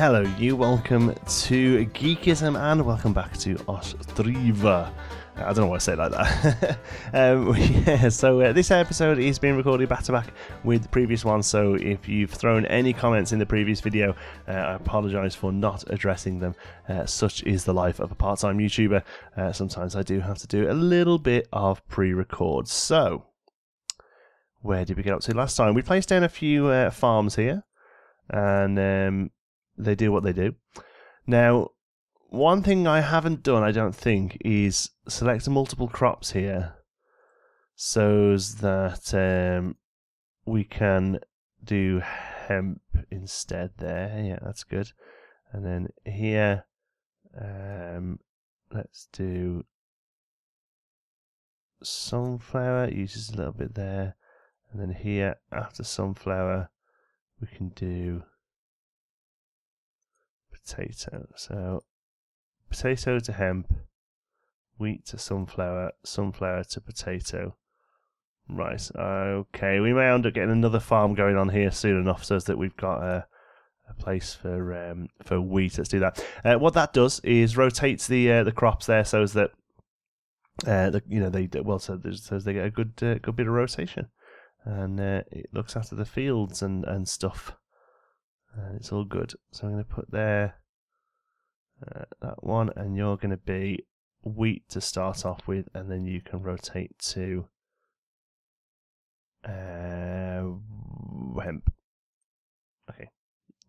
Hello, you. Welcome to Geekism and welcome back to Ostriv. I don't know why I say it like that. So this episode is being recorded back to back with the previous one. So if you've thrown any comments in the previous video, I apologise for not addressing them. Such is the life of a part-time YouTuber. Sometimes I do have to do a little bit of pre-record. So where did we get up to last time? We placed down a few farms here, and they do what they do. Now, one thing I haven't done, I don't think, is select multiple crops here so that we can do hemp instead there. Yeah, that's good. And then here, let's do sunflower, uses a little bit there. And then here, after sunflower, we can do potato. So potato to hemp, wheat to sunflower, sunflower to potato. Right, okay, we may end up getting another farm going on here soon enough so that we've got a place for wheat. Let's do that. What that does is rotates the crops there so as that so they get a good bit of rotation, and it looks after the fields and stuff. It's all good. So I'm going to put there that one, and you're going to be wheat to start off with, and then you can rotate to hemp. Okay,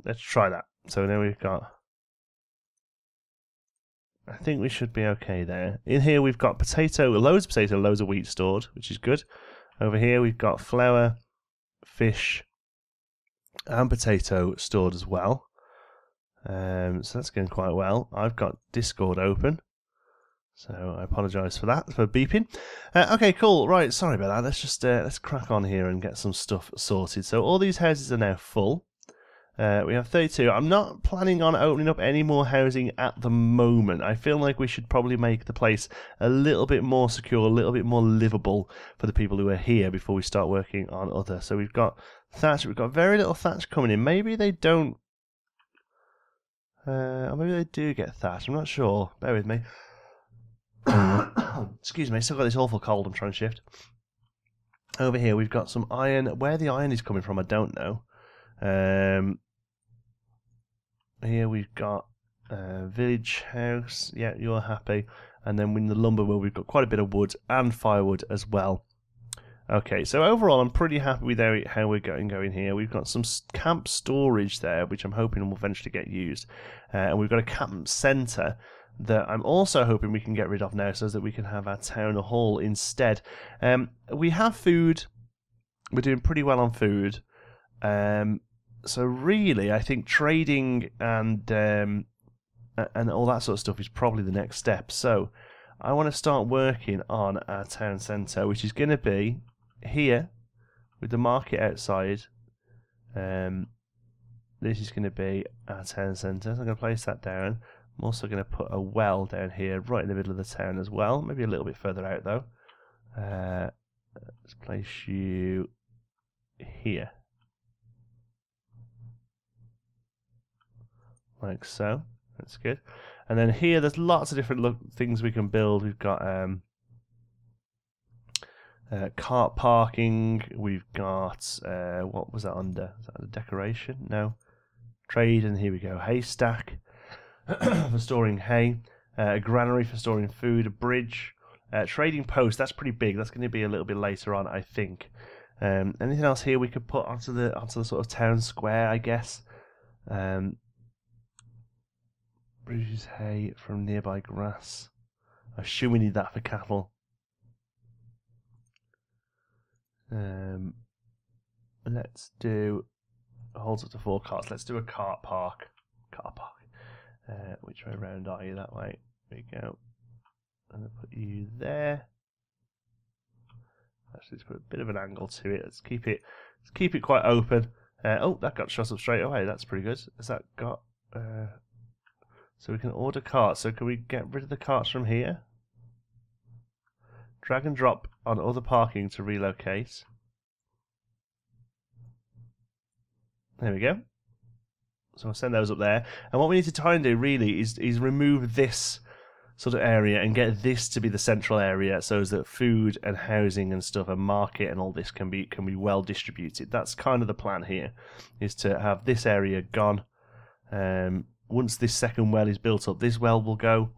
let's try that. So now we've got, I think we should be okay there. In here we've got potato, loads of potato, loads of wheat stored, which is good. Over here we've got flour, fish, and potato stored as well. So that's going quite well. I've got Discord open, so I apologise for that, for beeping. Okay, cool. Right, sorry about that. Let's crack on here and get some stuff sorted. So all these houses are now full. We have 32. I'm not planning on opening up any more housing at the moment. I feel like we should probably make the place a little bit more secure, a little bit more livable for the people who are here before we start working on other. So we've got thatch. We've got very little thatch coming in. Maybe they don't. Or maybe they do get thatch. I'm not sure. Bear with me. Excuse me. Still got this awful cold. I'm trying to shift. Over here we've got some iron. Where the iron is coming from, I don't know. Here we've got village house. Yeah, you're happy. And then in the lumber mill, we've got quite a bit of wood and firewood as well. Okay, so overall, I'm pretty happy with how we're going here. We've got some camp storage there, which I'm hoping will eventually get used. And we've got a camp centre that I'm also hoping we can get rid of now so that we can have our town hall instead. We have food. We're doing pretty well on food. So really, I think trading and all that sort of stuff is probably the next step. So I want to start working on our town centre, which is going to be here with the market outside. This is going to be our town centre. So I'm going to place that down. I'm also going to put a well down here right in the middle of the town as well. Maybe a little bit further out though. Let's place you here. Like so. That's good. And then here there's lots of different things we can build. We've got cart parking. We've got what was that under? Is that under decoration? No. Trade, and here we go. Haystack for storing hay. A granary for storing food. A bridge. Trading post. That's pretty big. That's going to be a little bit later on, I think. Anything else here we could put onto the sort of town square, I guess. Bridges hay from nearby grass. I assume we need that for cattle. Let's do holds up to 4 carts. Let's do a cart park. Which way round are you? That way. There we go. I'm gonna put you there. Actually, let's put a bit of an angle to it. Let's keep it quite open. Oh, that got shot up straight away. That's pretty good. Has that got? So we can order carts. So can we get rid of the carts from here? Drag and drop on other parking to relocate. There we go. So I'll send those up there. And what we need to try and do really is remove this sort of area and get this to be the central area, so that food and housing and stuff and market and all this can be well distributed. That's kind of the plan here, is to have this area gone. Once this second well is built up, this well will go.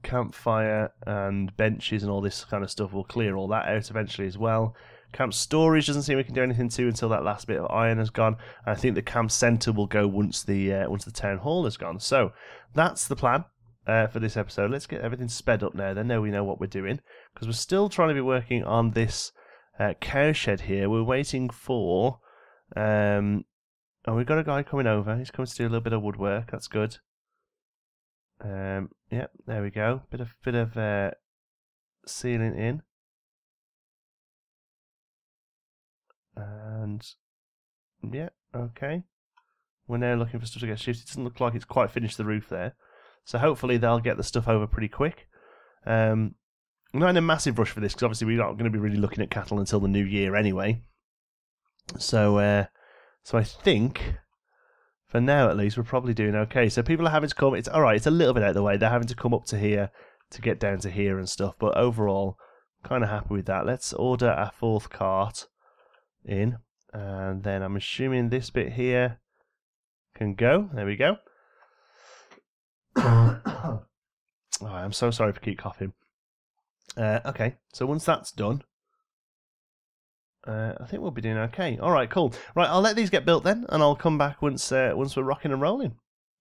Campfire and benches and all this kind of stuff will clear all that out eventually as well. Camp storage doesn't seem we can do anything to until that last bit of iron has gone. And I think the camp centre will go once the town hall has gone. So that's the plan for this episode. Let's get everything sped up now. Then we know what we're doing, because we're still trying to be working on this cowshed here. We're waiting for. Oh, we've got a guy coming over. He's coming to do a little bit of woodwork. That's good. Yeah, there we go. Bit of sealing in. And yeah, okay. We're now looking for stuff to get shifted. It doesn't look like it's quite finished the roof there, so hopefully they'll get the stuff over pretty quick. I'm not in a massive rush for this, because obviously we're not going to be really looking at cattle until the new year anyway. So I think for now at least we're probably doing okay. So people are having to come. It's all right. It's a little bit out of the way. They're having to come up to here to get down to here and stuff. But overall, kind of happy with that. Let's order our 4th cart in, and then I'm assuming this bit here can go. There we go. Oh, I'm so sorry if I keep coughing. Okay, so once that's done, I think we'll be doing okay. All right, cool. Right, I'll let these get built then, and I'll come back once we're rocking and rolling.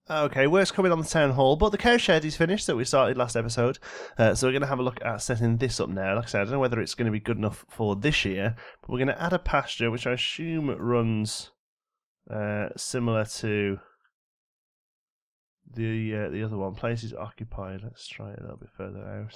Okay, work's coming on the town hall, but the cowshed is finished that we started last episode. So we're going to have a look at setting this up now. Like I said, I don't know whether it's going to be good enough for this year, but we're going to add a pasture, which I assume runs similar to the other one. Place is occupied. Let's try it a little bit further out.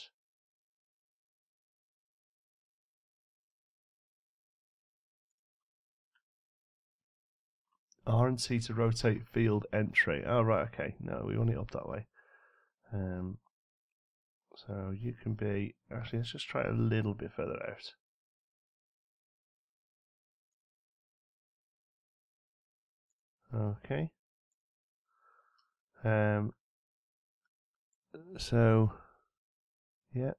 RNC to rotate field entry. Oh, right, okay. No, we want it up that way. So you can be... Actually, let's just try it a little bit further out. Okay. So... Yeah.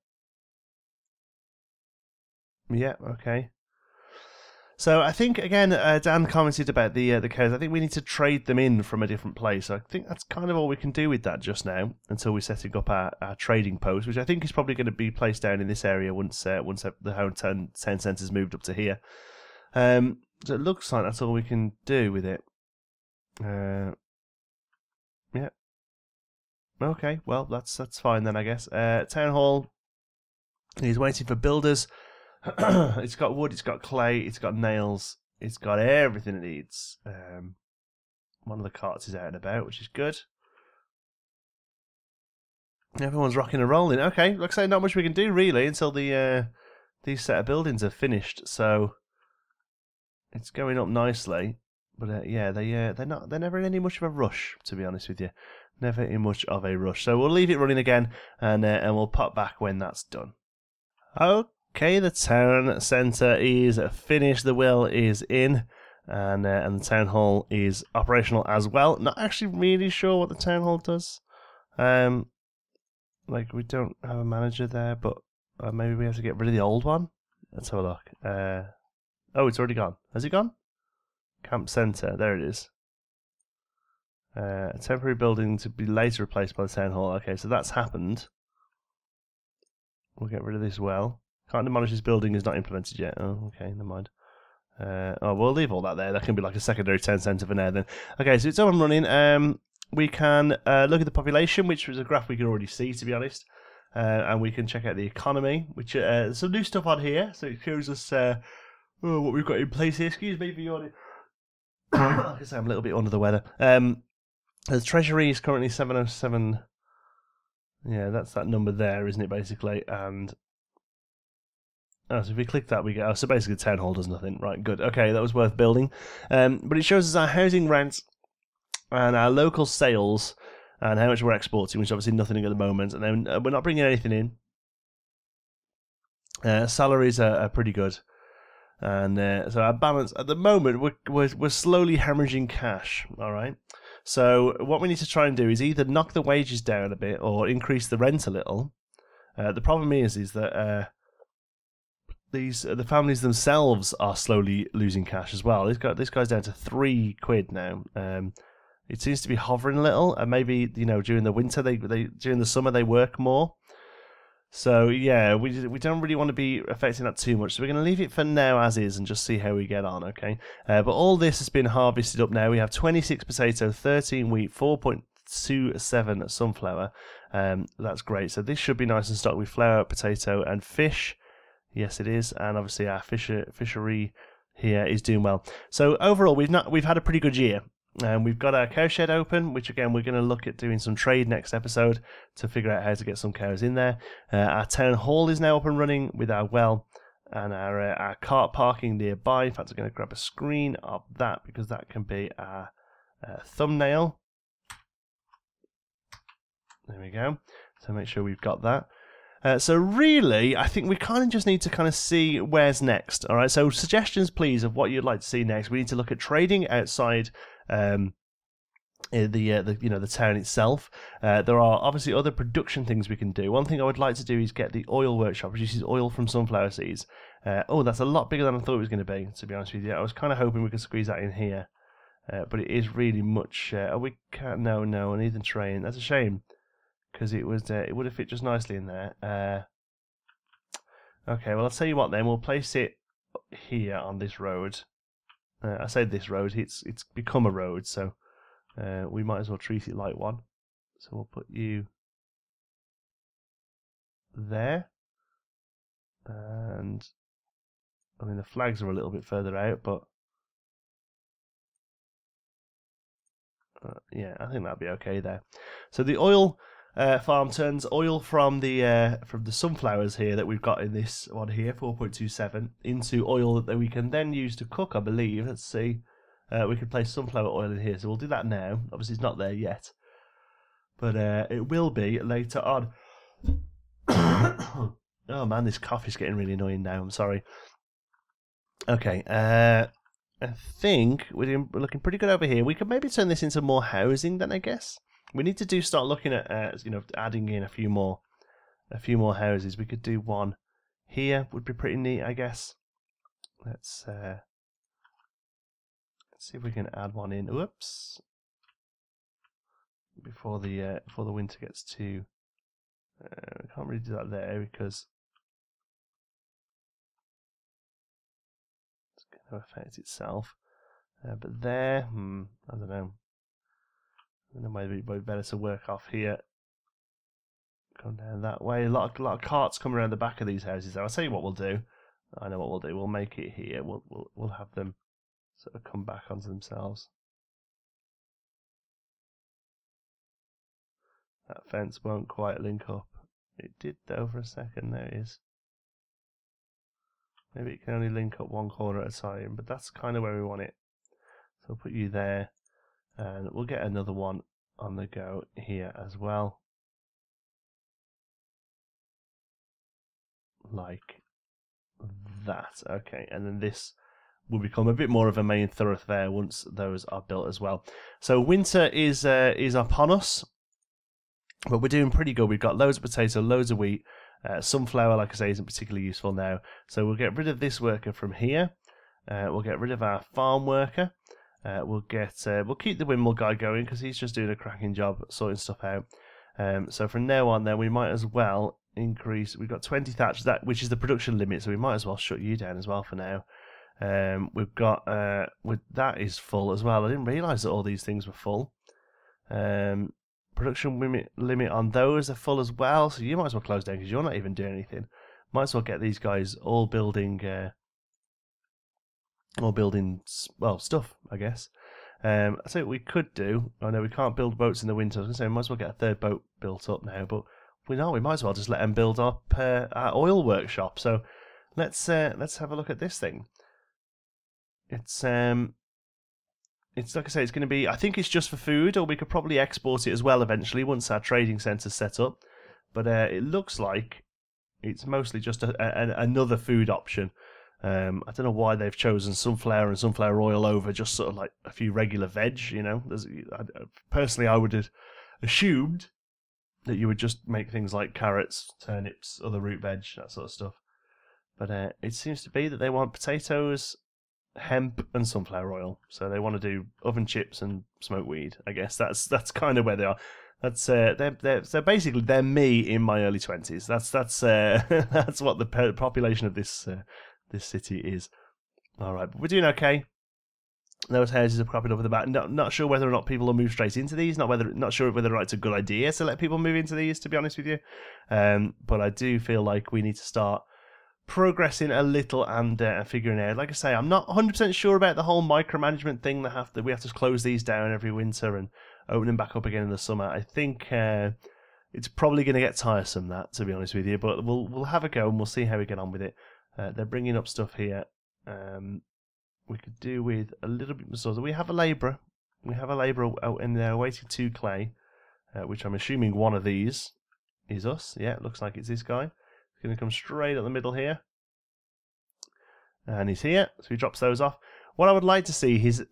Yeah, okay. So I think, again, Dan commented about the cows. I think we need to trade them in from a different place. I think that's kind of all we can do with that just now, until we're setting up our trading post, which I think is probably going to be placed down in this area once the home town centre's moved up to here. So it looks like that's all we can do with it. Yeah. Okay, well, that's fine then, I guess. Town hall is waiting for builders. It's got wood, it's got clay, it's got nails, it's got everything it needs. One of the carts is out and about, which is good. Everyone's rocking and rolling. Okay, like I say, not much we can do really until these set of buildings are finished. So it's going up nicely, but yeah, they're never in any much of a rush, to be honest with you. Never in much of a rush. So we'll leave it running again, and we'll pop back when that's done. Okay, the town centre is finished, the well is in, and the town hall is operational as well. Not actually really sure what the town hall does. Like, we don't have a manager there, but maybe we have to get rid of the old one. Let's have a look. Oh, it's already gone. Has it gone? Camp centre, there it is. A temporary building to be later replaced by the town hall. Okay, so that's happened. We'll get rid of this well. Can't demolish this building is not implemented yet. Oh, okay, never mind. Oh, we'll leave all that there. That can be like a secondary town centre for now then. Okay, so it's up and running. We can look at the population, which was a graph we can already see, to be honest. And we can check out the economy, which there's some new stuff on here. So it shows us what we've got in place here. Excuse me for yawning. I guess I'm a little bit under the weather. The treasury is currently 707. Yeah, that's that number there, isn't it, basically? And so if we click that, we get... so basically the town hall does nothing. Right, good. Okay, that was worth building. But it shows us our housing rents and our local sales and how much we're exporting, which is obviously nothing at the moment. And then we're not bringing anything in. Salaries are pretty good. And so our balance at the moment, we're slowly hemorrhaging cash. All right. So what we need to try and do is either knock the wages down a bit or increase the rent a little. The problem is that the families themselves are slowly losing cash as well. This guy's down to £3 now. It seems to be hovering a little, and maybe during the winter during the summer they work more. So yeah, we don't really want to be affecting that too much. So we're going to leave it for now as is and just see how we get on, okay? But all this has been harvested up now. We have 26 potato, 13 wheat, 4.27 sunflower. That's great. So this should be nice and stocked with flour, potato, and fish. Yes, it is. And obviously our fishery here is doing well. So overall, we've had a pretty good year. We've got our cow shed open, which again we're going to look at doing some trade next episode to figure out how to get some cows in there. Our town hall is now up and running with our well and our cart parking nearby. In fact, I'm going to grab a screen of that because that can be our thumbnail. There we go. So make sure we've got that. So really, I think we kind of just need to kind of see where's next. All right. So suggestions, please, of what you'd like to see next. We need to look at trading outside the town itself. There are obviously other production things we can do. One thing I would like to do is get the oil workshop, which uses oil from sunflower seeds. Oh, that's a lot bigger than I thought it was going to be. To be honest with you, I was kind of hoping we could squeeze that in here, but it is really much. We can't. No, I need the train. That's a shame. Because it would have fit just nicely in there. Okay, well I'll tell you what then. We'll place it here on this road. I said this road. It's become a road, so we might as well treat it like one. So we'll put you there, and I mean the flags are a little bit further out, but yeah, I think that'll be okay there. So the oil. Farm turns oil from the sunflowers here that we've got in this one here, 4.27, into oil that we can then use to cook, I believe. Let's see. We could place sunflower oil in here, so we'll do that now. Obviously, it's not there yet, but it will be later on. Oh man, this cough is getting really annoying now. I'm sorry. Okay. I think we're looking pretty good over here. We could maybe turn this into more housing then, I guess. We need to start looking at adding in a few more houses. We could do one here, would be pretty neat, I guess. Let's see if we can add one in. Whoops! Before the winter gets too. We can't really do that there because it's going to affect itself. But there, I don't know. It might be better to work off here. Come down that way. A lot of carts come around the back of these houses. I'll tell you what we'll do. I know what we'll do. We'll make it here. We'll have them sort of come back onto themselves. That fence won't quite link up. It did though for a second. There it is. Maybe it can only link up one corner at a time, but that's kind of where we want it. So I'll put you there. And we'll get another one on the go here as well. Like that. Okay, and then this will become a bit more of a main thoroughfare once those are built as well. So winter is upon us, but we're doing pretty good. We've got loads of potato, loads of wheat. Sunflower, like I say, isn't particularly useful now. So we'll get rid of this worker from here. We'll get rid of our farm worker. We'll keep the windmill guy going because he's just doing a cracking job sorting stuff out. So from now on, then we might as well increase. We've got 20 thatch, which is the production limit, so we might as well shut you down as well for now. We've got that is full as well. I didn't realise that all these things were full. Production limit on those are full as well, so you might as well close down because you're not even doing anything. Might as well get these guys all building. Stuff, I guess. I say what we could do. I know we can't build boats in the winter. I was going to say we might as well get a third boat built up now, but we might as well just let them build up our oil workshop. So let's have a look at this thing. It's like I say, it's going to be. I think it's just for food, or we could probably export it as well eventually once our trading centre's set up. But it looks like it's mostly just another food option. I don't know why they've chosen sunflower and sunflower oil over just sort of like a few regular veg, you know. Personally, I would have assumed that you would just make things like carrots, turnips, other root veg, that sort of stuff. But it seems to be that they want potatoes, hemp, and sunflower oil. So they want to do oven chips and smoked weed. I guess that's kind of where they are. That's they're basically they're me in my early 20s. That's what the population of this city is. All right, but we're doing okay. Those houses are cropping up at the back. Not sure whether or not people will move straight into these. Not sure whether or not it's a good idea to let people move into these, to be honest with you. But I do feel like we need to start progressing a little and figuring out. Like I say, I'm not 100% sure about the whole micromanagement thing that we have to close these down every winter and open them back up again in the summer. I think it's probably going to get tiresome, that, to be honest with you. But we'll have a go and we'll see how we get on with it. They're bringing up stuff here. We could do with a little bit more. So we have a labourer. We have a labourer out in there waiting to clay, which I'm assuming one of these is us. Yeah, it looks like it's this guy. He's going to come straight up the middle here. And he's here, so he drops those off. What I would like to see is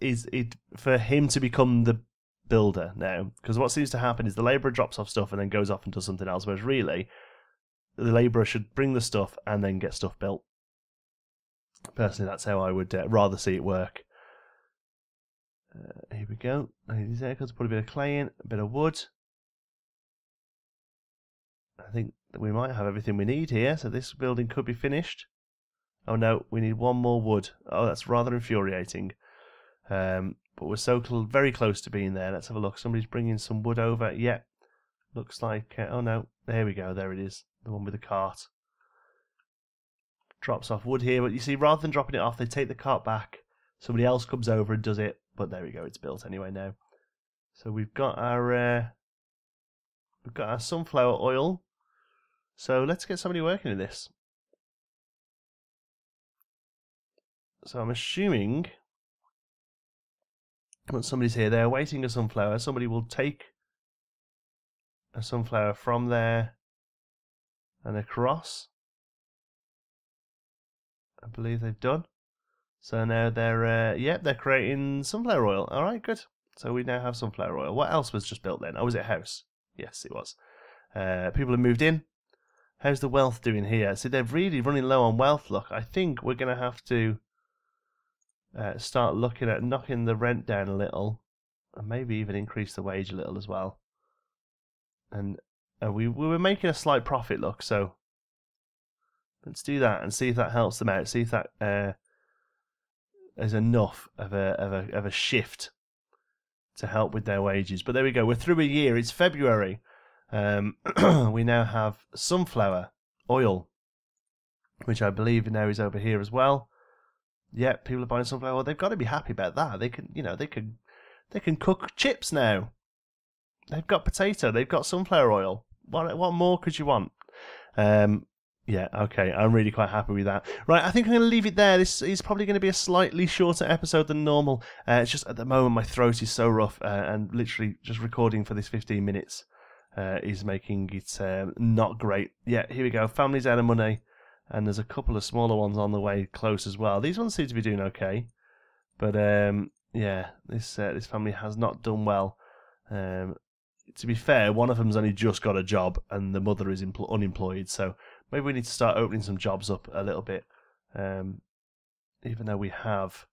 for him to become the builder now. Because what seems to happen is the labourer drops off stuff and then goes off and does something else. Whereas really, the labourer should bring the stuff and then get stuff built. Personally, that's how I would rather see it work. Here we go. These aircodes, put a bit of clay in, a bit of wood. I think that we might have everything we need here, so this building could be finished. Oh no, we need one more wood. Oh, that's rather infuriating. But we're so very close to being there. Let's have a look. Somebody's bringing some wood over. Yeah, looks like... oh no, there we go. There it is. The one with the cart. Drops off wood here, but you see, rather than dropping it off, they take the cart back. Somebody else comes over and does it, but there we go, it's built anyway now. So we've got our sunflower oil. So let's get somebody working in this. So I'm assuming once somebody's here, they're waiting a sunflower. Somebody will take a sunflower from there and across. I believe they've done. So now they're creating sunflower oil. All right, good. So we now have sunflower oil. What else was just built then? Oh, was it a house? Yes, it was. People have moved in. How's the wealth doing here? See, they're really running low on wealth. Look, I think we're going to have to start looking at knocking the rent down a little, and maybe even increase the wage a little as well. And we were making a slight profit. Look, so. Let's do that and see if that helps them out. See if that is enough of a shift to help with their wages. But there we go. We're through a year. It's February. We now have sunflower oil, which I believe now is over here as well. Yeah, people are buying sunflower oil. They've got to be happy about that. They can cook chips now. They've got potato. They've got sunflower oil. What more could you want? Yeah, okay, I'm really quite happy with that. Right, I think I'm going to leave it there. This is probably going to be a slightly shorter episode than normal. It's just at the moment my throat is so rough, and literally just recording for this 15 minutes is making it not great. Yeah, here we go. Family's out of money, and there's a couple of smaller ones on the way close as well. These ones seem to be doing okay, but yeah, this family has not done well. To be fair, one of them's only just got a job, and the mother is unemployed, so maybe we need to start opening some jobs up a little bit, even though we have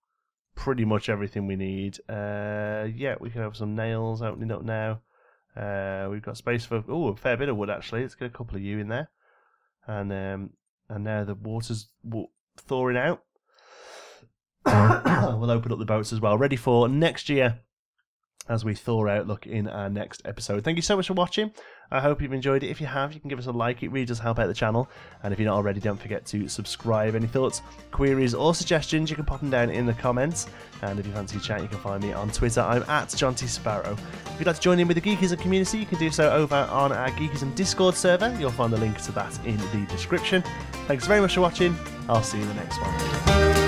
pretty much everything we need. Yeah, we can have some nails opening up now. We've got space for a fair bit of wood actually. Let's get a couple of you in there, and now the water's thawing out. We'll open up the boats as well, ready for next year as we thaw out. Look in our next episode. Thank you so much for watching. I hope you've enjoyed it. If you have, you can give us a like. It really does help out the channel. And if you're not already, don't forget to subscribe. Any thoughts, queries, or suggestions, you can pop them down in the comments. And if you fancy a chat, you can find me on Twitter. I'm at John T. Sparrow. If you'd like to join in with the Geekism community, you can do so over on our Geekism Discord server. You'll find the link to that in the description. Thanks very much for watching. I'll see you in the next one.